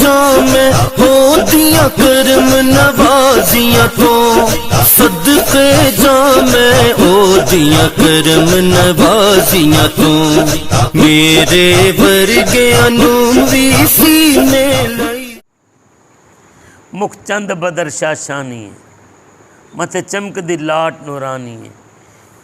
جام ہو دیا کرم نوازیاں تو صدقے جام ہو دیا کرم نوازیاں تو میرے ورگیاں نوں وی سینے لائی مکھ چند بدر شاشانی ہے متھے چمک دی لاٹ نورانی ہے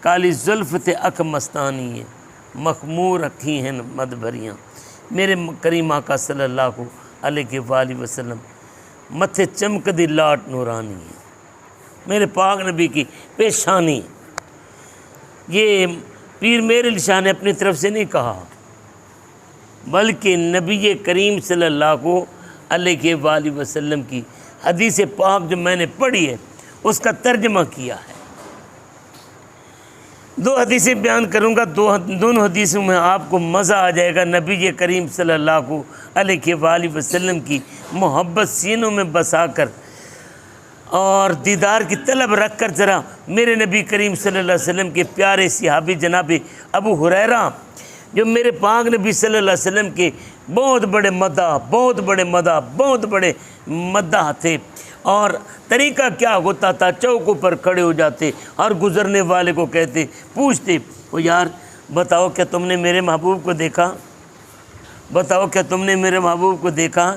کالی زلف تے اکھ مستانی ہے مخمور اکھی ہیں مد بھریاں میرے کریم آقا صلی اللہ علیہ وآلہ وسلم متھے چمک دی لاٹ نورانی ہے میرے پاک نبی کی پیشانی. یہ پیر میر علی شاہ نے اپنی طرف سے نہیں کہا بلکہ نبی کریم صلی اللہ علیہ وآلہ وسلم کی حدیث پاک جو میں نے پڑھی ہے اس کا ترجمہ کیا ہے. دو حدیثیں بیان کروں گا، دونوں حدیثوں میں آپ کو مزہ آ جائے گا. نبی کریم صلی اللہ علیہ وآلہ وسلم کی محبت سینوں میں بسا کر اور دیدار کی طلب رکھ کر ذرا میرے نبی کریم صلی اللہ علیہ وسلم کے پیارے صحابی جناب ابو ہریرہ جو میرے پاک نبی صلی اللہ علیہ وسلم کے بہت بڑے مداح تھے. اور طریقہ کیا ہوتا تھا، چوکوں پر کھڑے ہو جاتے اور گزرنے والے کو کہتے، پوچھتے، او یار بتاؤ کیا تم نے میرے محبوب کو دیکھا، بتاؤ کیا تم نے میرے محبوب کو دیکھا.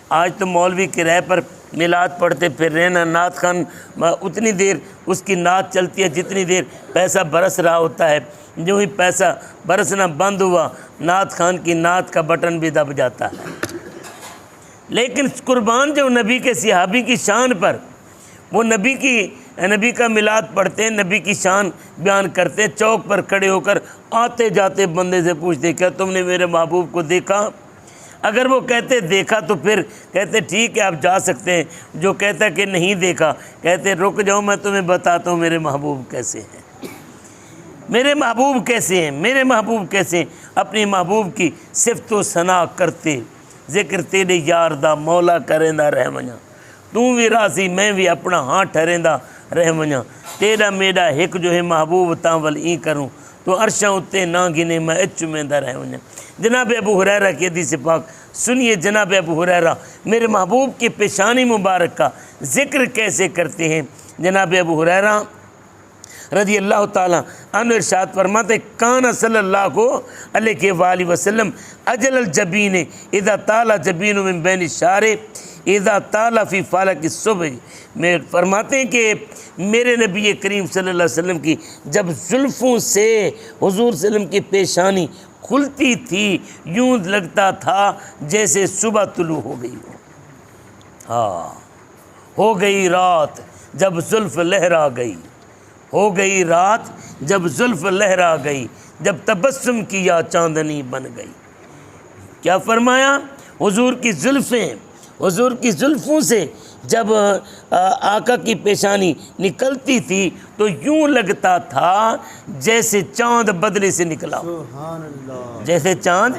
آج تو مولوی کرائے پر میلاد پڑھتے پھر رہے نا، نعت خان اتنی دیر اس کی نعت چلتی ہے جتنی دیر پیسہ برس رہا ہوتا ہے. جو ہی پیسہ برسنا بند ہوا نعت خان کی نعت کا بٹن بھی دب جاتا ہے. لیکن قربان جو نبی کے صحابی کی شان پر وہ نبی کا میلاد پڑھتے، نبی کی شان بیان کرتے، چوک پر کھڑے ہو کر آتے جاتے بندے سے پوچھتے کیا تم نے میرے محبوب کو دیکھا. اگر وہ کہتے دیکھا تو پھر کہتے ٹھیک ہے آپ جا سکتے ہیں. جو کہتا کہ نہیں دیکھا کہتے رک جاؤ میں تمہیں بتاتا ہوں میرے محبوب کیسے ہیں، میرے محبوب کیسے ہیں، میرے محبوب کیسے ہیں. اپنی محبوب کی صفت و ثنا کرتے، ذکر تیرے یار دا مولا کریندا رہ ونجاں، تو بھی راضی میں بھی اپنا ہاں ٹھہریندا رہ ونجاں. تیرا میرا ایک جو ہے محبوب تاں ول این کروں تو عرشاں اتے نہ گنے میں چومیندا رہ ونجاں. جناب ابو ہریرہ کی حدیث پاک سنیے. جناب ابو ہریرہ میرے محبوب کی پیشانی مبارک کا ذکر کیسے کرتے ہیں. جناب ابو ہریرہ رضی اللہ تعالیٰ عنہ ارشاد فرماتے کان صلی اللہ علیہ وآلہ وسلم اجل الجبین اذا طال جبین من بین الشعر اذا طال فی فالق الصبح. میں فرماتے ہیں کہ میرے نبی کریم صلی اللہ علیہ وسلم کی جب زلفوں سے حضور صلی اللہ علیہ وسلم کی پیشانی کھلتی تھی یوں لگتا تھا جیسے صبح طلوع ہو گئی ہو. ہاں ہو گئی رات جب زلف لہرا گئی، ہو گئی رات جب زلف لہرا گئی، جب تبسم کیا چاندنی بن گئی. کیا فرمایا؟ حضور کی زلفیں، حضور کی زلفوں سے جب آقا کی پیشانی نکلتی تھی تو یوں لگتا تھا جیسے چاند بدلے سے نکلا ہو، جیسے چاند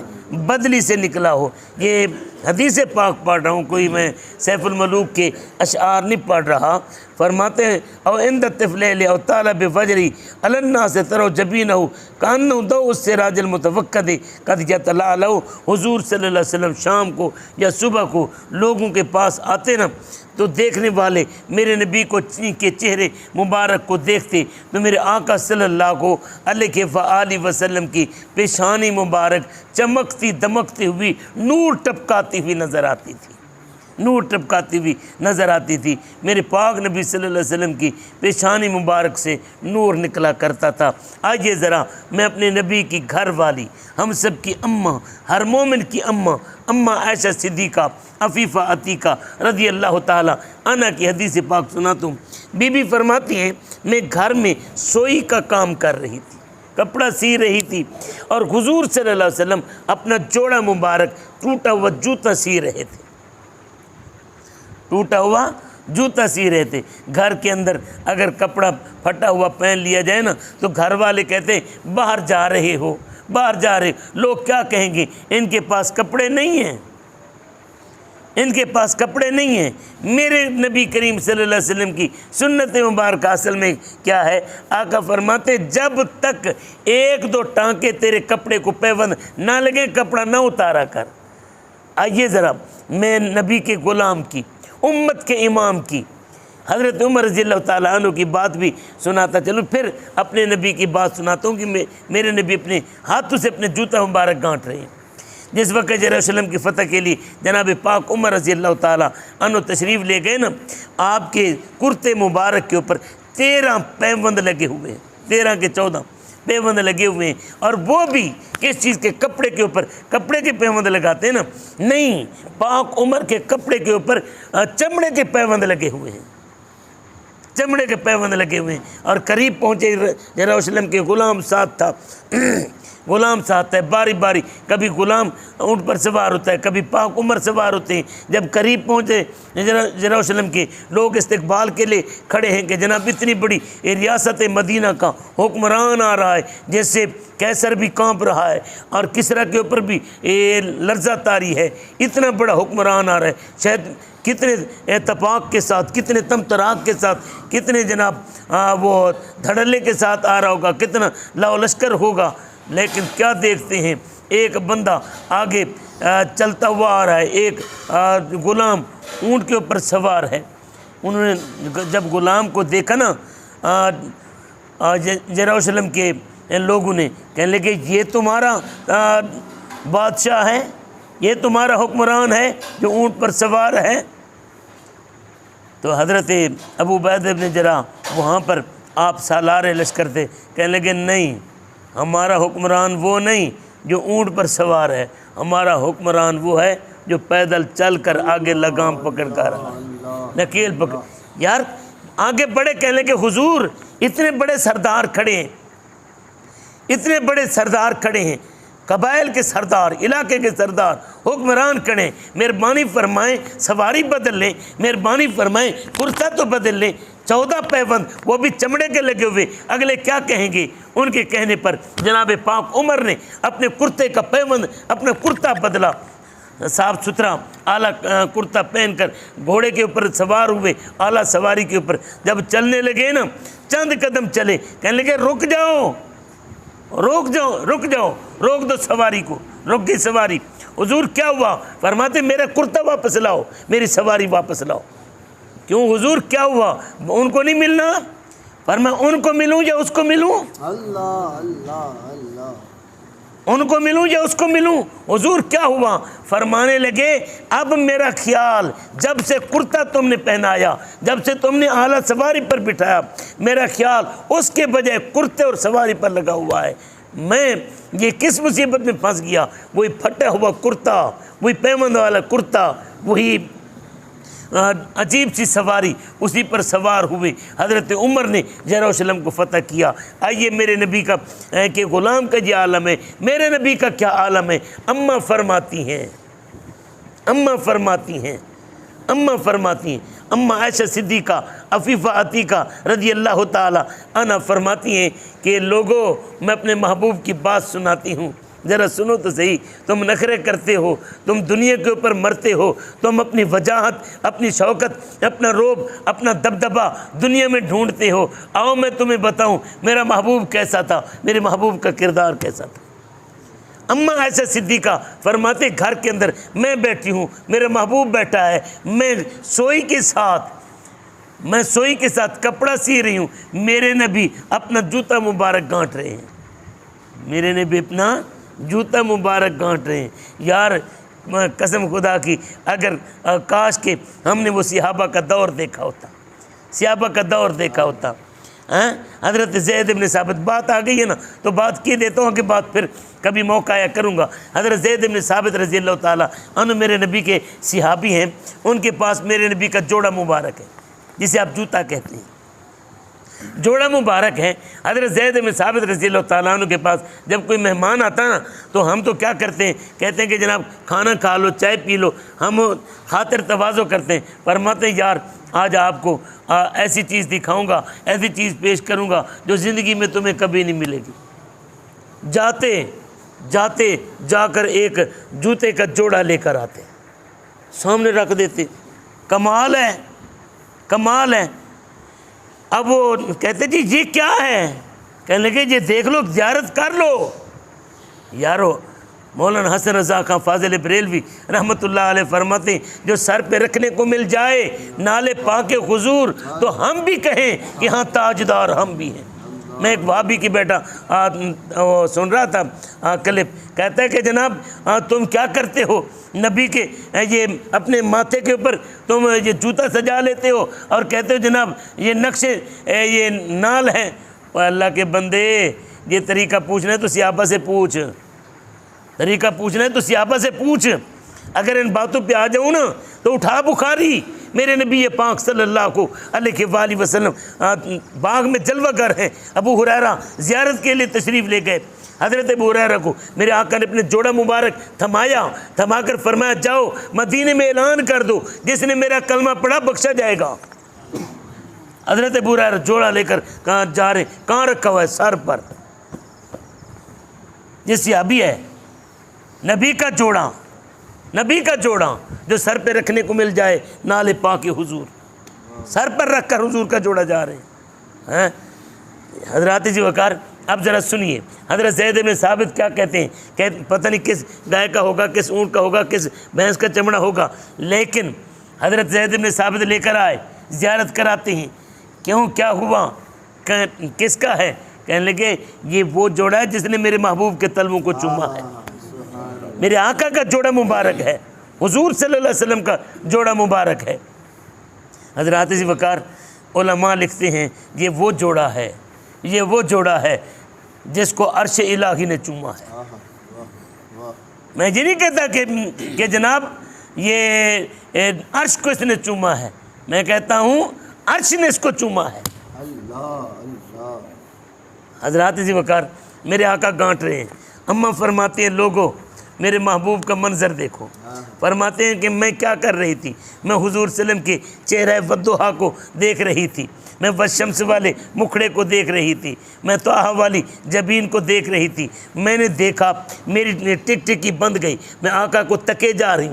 بدلی سے نکلا ہو. یہ حدیث پاک پڑھ رہا ہوں، کوئی میں سیف الملوک کے اشعار نہیں پڑھ رہا. فرماتے ہیں او عند الطفلیل او طالب فجری النا سے ترو جبینہ کانو دو اس سے راج المتوقد قد یتلالہ. حضور صلی اللہ علیہ وسلم شام کو یا صبح کو لوگوں کے پاس آتے نا تو دیکھنے والے میرے نبی کو کے چہرے مبارک کو دیکھتے تو میرے آقا صلی اللہ علیہ وآلہ وسلم کی پیشانی مبارک چمکتی دمکتی ہوئی نور ٹپکاتی ہوئی نظر آتی تھی، نور ٹپکاتی ہوئی نظر آتی تھی. میرے پاک نبی صلی اللہ علیہ وسلم کی پیشانی مبارک سے نور نکلا کرتا تھا. آئیے ذرا میں اپنے نبی کی گھر والی، ہم سب کی اماں، ہر مومن کی اماں عائشہ صدیقہ عفیفہ عتیقہ رضی اللہ تعالی عنہ کی حدیث پاک سناتا ہوں. بی بی فرماتی ہیں میں گھر میں سوئی کا کام کر رہی تھی، کپڑا سی رہی تھی اور حضور صلی اللہ علیہ وسلم اپنا جوڑا مبارک ٹوٹا ہوا جوتا سی رہے تھے، ٹوٹا ہوا جوتا سی رہے تھے. گھر کے اندر اگر کپڑا پھٹا ہوا پہن لیا جائے نا تو گھر والے کہتے ہیں باہر جا رہے ہو، باہر جا رہے، لوگ کیا کہیں گے ان کے پاس کپڑے نہیں ہیں، ان کے پاس کپڑے نہیں ہیں. میرے نبی کریم صلی اللہ علیہ وسلم کی سنت مبارکہ اصل میں کیا ہے؟ آقا فرماتے جب تک ایک دو ٹانکے تیرے کپڑے کو پیوند نہ لگے کپڑا نہ اتارا کر. آئیے ذرا میں نبی کے غلام کی، امت کے امام کی، حضرت عمر رضی اللہ تعالیٰ عنہ کی بات بھی سناتا چلوں، پھر اپنے نبی کی بات سناتا ہوں کہ میرے نبی اپنے ہاتھوں سے اپنے جوتا مبارک گانٹ رہے ہیں۔ جس وقت یروشلم کی فتح کے لیے جناب پاک عمر رضی اللہ تعالیٰ عنہ تشریف لے گئے نا، آپ کے کرتے مبارک کے اوپر 13 پیوند لگے ہوئے ہیں، 13 کے 14 پیوند لگے ہوئے ہیں، اور وہ بھی کس چیز کے؟ کپڑے کے اوپر۔ کپڑے کے پیوند لگاتے ہیں نا، نہیں، پاک عمر کے کپڑے کے اوپر چمڑے کے پیوند لگے ہوئے ہیں، چمڑے کے پیوند لگے ہوئے ہیں۔ اور قریب پہنچے، یروشلم کے غلام ساتھ تھا، غلام ساتھ ہے، باری باری کبھی غلام اونٹ پر سوار ہوتا ہے، کبھی پاک عمر سوار ہوتے ہیں۔ جب قریب پہنچے یروشلم کے لوگ استقبال کے لیے کھڑے ہیں کہ جناب اتنی بڑی ریاست مدینہ کا حکمران آ رہا ہے، جیسے کیسر بھی کانپ رہا ہے اور کسریٰ کے اوپر بھی لرزہ طاری ہے، اتنا بڑا حکمران آ رہا ہے، شاید کتنے اتفاق کے ساتھ، کتنے تمطراق کے ساتھ، کتنے جناب وہ دھڑلے کے ساتھ آ رہا ہوگا، کتنا لاؤ لشکر ہوگا۔ لیکن کیا دیکھتے ہیں، ایک بندہ آگے چلتا ہوا آ رہا ہے، ایک غلام اونٹ کے اوپر سوار ہے۔ انہوں نے جب غلام کو دیکھا نا، یروشلم کے لوگوں نے کہنے لگے یہ تمہارا بادشاہ ہے، یہ تمہارا حکمران ہے جو اونٹ پر سوار ہے؟ تو حضرت ابو عبیدہ بن جراح وہاں پر آپ سالار لشکر تھے، کہنے لگے نہیں، ہمارا حکمران وہ نہیں جو اونٹ پر سوار ہے، ہمارا حکمران وہ ہے جو پیدل چل کر آگے لگام پکڑ کر رہا ہے، نکیل پکڑ۔ یار آگے بڑھے، کہنے لگے حضور اتنے بڑے سردار کھڑے ہیں، اتنے بڑے سردار کھڑے ہیں، قبائل کے سردار، علاقے کے سردار، حکمران کھڑے، مہربانی فرمائیں سواری بدل لیں، مہربانی فرمائیں کرتا تو بدل لیں۔ 14 پیوند وہ بھی چمڑے کے لگے ہوئے، اگلے کیا کہیں گے؟ ان کے کہنے پر جناب پاک عمر نے اپنے کرتے کا پیوند، اپنا کرتا بدلا، صاف ستھرا اعلیٰ کرتا پہن کر گھوڑے کے اوپر سوار ہوئے، اعلیٰ سواری کے اوپر جب چلنے لگے نا، چند قدم چلے، کہنے لگے رک جاؤ، روک جاؤ، رک جاؤ، روک دو سواری کو۔ رک گئی سواری۔ حضور کیا ہوا؟ فرماتے میرا کرتا واپس لاؤ، میری سواری واپس لاؤ۔ کیوں حضور کیا ہوا؟ ان کو نہیں ملنا؟ فرمایا ان کو ملوں یا اس کو ملوں؟ اللہ اللہ اللہ، ان کو ملوں یا اس کو ملوں؟ حضور کیا ہوا؟ فرمانے لگے اب میرا خیال، جب سے کرتا تم نے پہنایا، جب سے تم نے اعلیٰ سواری پر بٹھایا، میرا خیال اس کے بجائے کرتے اور سواری پر لگا ہوا ہے۔ میں یہ کس مصیبت میں پھنس گیا؟ وہی پھٹا ہوا کرتا، وہی پیوند والا کرتا، وہی عجیب سی سواری، اسی پر سوار ہوئے حضرت عمر نے یروشلم کو فتح کیا۔ آئیے میرے نبی کا کہ غلام کا یہ عالم ہے، میرے نبی کا کیا عالم ہے؟ اماں فرماتی ہیں، اماں فرماتی ہیں، اماں فرماتی ہیں، اماں عائشہ صدیقہ عفیفہ عتیقہ رضی اللہ تعالی عنہ فرماتی ہیں کہ لوگوں میں اپنے محبوب کی بات سناتی ہوں، ذرا سنو تو صحیح، تم نخرے کرتے ہو، تم دنیا کے اوپر مرتے ہو، تم اپنی وجاہت، اپنی شوکت، اپنا روب، اپنا دبدبہ دنیا میں ڈھونڈتے ہو۔ آؤ میں تمہیں بتاؤں میرا محبوب کیسا تھا، میرے محبوب کا کردار کیسا تھا۔ اماں عائشہ صدیقہ فرماتے گھر کے اندر میں بیٹھی ہوں، میرا محبوب بیٹھا ہے، میں سوئی کے ساتھ کپڑا سی رہی ہوں، میرے نبی اپنا جوتا مبارک گانٹ رہے ہیں، میرے نبی اپنا جوتا مبارک گانٹ رہے ہیں۔ یار قسم خدا کی، اگر کاش کہ ہم نے وہ صحابہ کا دور دیکھا ہوتا، صحابہ کا دور دیکھا ہوتا۔ حضرت زید بن ثابت، بات آ گئی ہے نا تو بات کی دیتا ہوں کہ بات پھر کبھی موقع آیا کروں گا۔ حضرت زید بن ثابت رضی اللہ تعالیٰ عنہ میرے نبی کے صحابی ہیں، ان کے پاس میرے نبی کا جوڑا مبارک ہے، جسے آپ جوتا کہتے ہیں، جوڑا مبارک ہے۔ حضرت زید بن ثابت رضی اللہ تعالیٰ عنہ کے پاس جب کوئی مہمان آتا نا تو ہم تو کیا کرتے ہیں، کہتے ہیں کہ جناب کھانا کھا لو، چائے پی لو، ہم خاطر تواضع کرتے ہیں۔ فرماتے ہیں یار آج آپ کو ایسی چیز دکھاؤں گا، ایسی چیز پیش کروں گا جو زندگی میں تمہیں کبھی نہیں ملے گی۔ جاتے جا کر ایک جوتے کا جوڑا لے کر آتے، سامنے رکھ دیتے، کمال ہے، کمال ہے۔ اب وہ کہتے جی یہ کیا ہے؟ کہنے لگے یہ دیکھ لو، زیارت کر لو۔ یارو مولانا حسن رضا خان فاضل بریلوی رحمۃ اللہ علیہ فرماتے ہیں جو سر پہ رکھنے کو مل جائے نالے پاک حضور تو ہم بھی کہیں کہ ہاں تاجدار ہم بھی ہیں۔ میں ایک وہابی کی بیٹا سن رہا تھا کلپ، کہتا ہے کہ جناب تم کیا کرتے ہو نبی کے یہ اپنے ماتھے کے اوپر تم یہ جوتا سجا لیتے ہو اور کہتے ہو جناب یہ نقشے یہ نال ہے۔ اور اللہ کے بندے یہ طریقہ پوچھنا ہے تو صحابہ سے پوچھ، طریقہ پوچھنا ہے تو صحابہ سے پوچھ۔ اگر ان باتوں پہ آ جاؤں نا تو اٹھا بخاری، میرے نبی پاک صلی اللہ علیہ وآلہ وسلم باغ میں جلوہ گر ہیں، ابو ہریرہ زیارت کے لیے تشریف لے گئے۔ حضرت ابو ہریرہ کو میرے آقا نے اپنے جوڑا مبارک تھما کر فرمایا جاؤ مدینے میں اعلان کر دو جس نے میرا کلمہ پڑھا بخشا جائے گا۔ حضرت ابو ہریرہ جوڑا لے کر کہاں جا رہے، کہاں رکھا ہوا ہے؟ سر پر۔ یہ صحابی ہے، نبی کا جوڑا، نبی کا جوڑا جو سر پہ رکھنے کو مل جائے نال پاک حضور، سر پر رکھ کر حضور کا جوڑا جا رہے ہیں۔ حضرات جی وقار اب ذرا سنیے حضرت زید بن ثابت کیا کہتے ہیں کہ پتہ نہیں کس گائے کا ہوگا، کس اونٹ کا ہوگا، کس بھینس کا چمڑا ہوگا، لیکن حضرت زید بن ثابت لے کر آئے، زیارت کراتے ہیں۔ کیوں کیا ہوا؟ کس کا ہے؟ کہنے لگے یہ وہ جوڑا ہے جس نے میرے محبوب کے تلووں کو چوما ہے، میرے آقا کا جوڑا مبارک ہے، حضور صلی اللہ علیہ وسلم کا جوڑا مبارک ہے۔ حضرات جی وقار علماء لکھتے ہیں یہ وہ جوڑا ہے، یہ وہ جوڑا ہے جس کو عرش الہی نے چوما ہے۔ میں یہ نہیں کہتا کہ جناب یہ عرش کو اس نے چوما ہے، میں کہتا ہوں عرش نے اس کو چوما ہے۔ حضرات جی وقار میرے آقا گانٹ رہے ہیں، اماں فرماتے ہیں لوگوں میرے محبوب کا منظر دیکھو، فرماتے ہیں کہ میں کیا کر رہی تھی، میں حضور صلی اللہ علیہ وسلم کے چہرہ ودھا کو دیکھ رہی تھی، میں والشمس والے مکھڑے کو دیکھ رہی تھی، میں طٰہٰ والی جبین کو دیکھ رہی تھی، میں نے دیکھا میری ٹک ٹکی بند گئی، میں آقا کو تکے جا رہی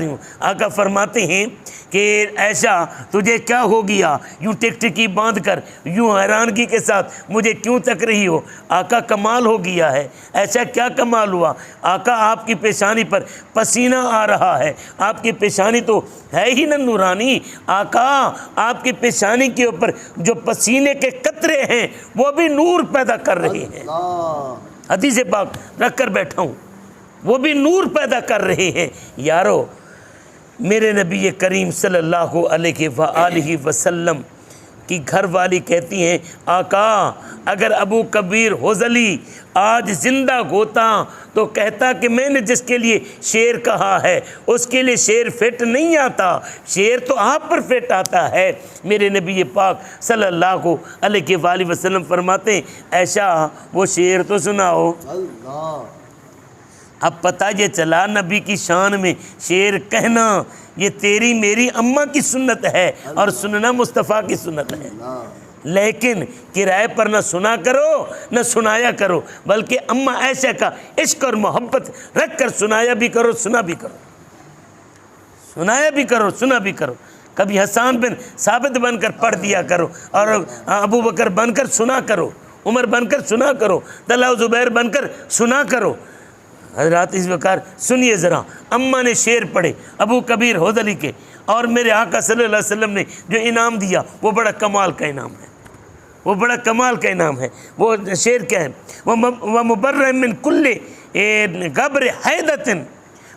ہوں۔ آقا فرماتے ہیں کہ ایسا تجھے کیا ہو گیا، یوں ٹک ٹکی باندھ کر یوں حیرانگی کے ساتھ مجھے کیوں تک رہی ہو؟ آقا کمال ہو گیا ہے۔ ایسا کیا کمال ہوا؟ آقا آپ کی پیشانی پر پسینہ آ رہا ہے، آپ کی پیشانی تو ہے ہی نہ نورانی، آقا آپ کی پیشانی کے اوپر جو پسینے کے قطرے ہیں وہ بھی نور پیدا کر رہے ہیں۔ حدیث پاک رکھ کر بیٹھا ہوں، وہ بھی نور پیدا کر رہے ہیں۔ یارو میرے نبی کریم صلی اللہ علیہ وآلہ وسلم کی گھر والی کہتی ہیں آقا اگر ابو کبیر حضلی آج زندہ ہوتا تو کہتا کہ میں نے جس کے لیے شیر کہا ہے اس کے لیے شیر فٹ نہیں آتا، شیر تو آپ پر فٹ آتا ہے۔ میرے نبی پاک صلی اللہ علیہ وآلہ وسلم فرماتے ہیں ایسا وہ شیر تو سناؤ۔ اب پتہ یہ چلا نبی کی شان میں شیر کہنا یہ تیری میری اماں کی سنت ہے اور سننا مصطفیٰ کی سنت ہے، لیکن کرائے پر نہ سنا کرو نہ سنایا کرو، بلکہ اماں ایسا کا عشق اور محبت رکھ کر سنایا بھی کرو، سنا بھی کرو، سنایا بھی کرو، سنا بھی کرو۔ کبھی حسان بن ثابت بن کر پڑھ دیا کرو اور ابو بکر بن کر سنا کرو، عمر بن کر سنا کرو، طلحہ زبیر بن کر سنا کرو۔ حضرات اس وقار سنیے ذرا، اماں نے شعر پڑھے ابو کبیر حضلی کے، اور میرے آقا صلی اللہ علیہ وسلم نے جو انعام دیا وہ بڑا کمال کا انعام ہے، وہ بڑا کمال کا انعام ہے۔ وہ شعر کیا ہے؟ وَمُبَرَّئٍ مِّن كُلِّ غَبْرِ حَيْدَةٍ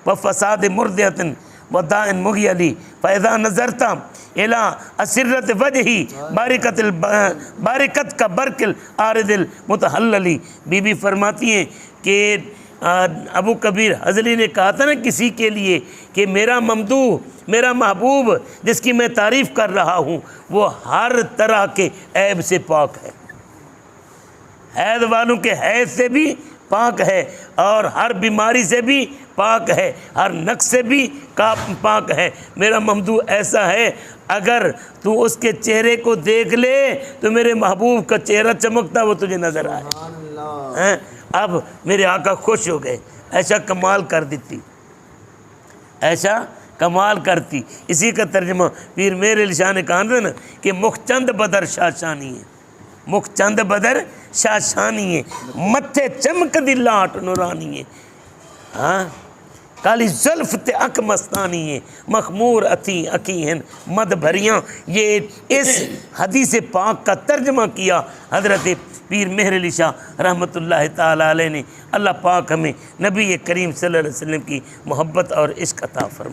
وَفَسَادِ مُرْدِيَةٍ وَدَاءٍ مُغْيَلِ فَإِذَا نَظَرْتَ إِلَىٰ أَسِرَّةِ وَجْهِ بَارِكَتْ كَبَرْقِ الْعَارِضِ الْمُتَحَلَّلِ۔ بی بی فرماتی ہیں کہ ابو کبیر حضلی نے کہا تھا نا کسی کے لیے کہ میرا ممدوح، میرا محبوب جس کی میں تعریف کر رہا ہوں وہ ہر طرح کے عیب سے پاک ہے، حید والوں کے حید سے بھی پاک ہے اور ہر بیماری سے بھی پاک ہے، ہر نقص سے بھی پاک ہے۔ میرا ممدوح ایسا ہے اگر تو اس کے چہرے کو دیکھ لے تو میرے محبوب کا چہرہ چمکتا وہ تجھے نظر آئے۔ اب میرے آقا خوش ہو گئے، ایسا کمال کر دیتی، ایسا کمال کرتی۔ اسی کا ترجمہ پیر میرے علی شاہ نے کہا تھا نا کہ مخ چند بدر شاہ شانی ہے، مخ چند بدر شاشانی ہے متھے چمک دی لاٹ نورانی ہے ہاں کالی زلف تے اک مستانی ہے مخمور اتھی اکی ہیں مد بھریاں یہ اس حدیث پاک کا ترجمہ کیا حضرت پیر مہر علی شاہ رحمۃ اللہ تعالی علیہ نے اللہ پاک ہمیں نبی کریم صلی اللہ علیہ وسلم کی محبت اور عشق عطا فرمائے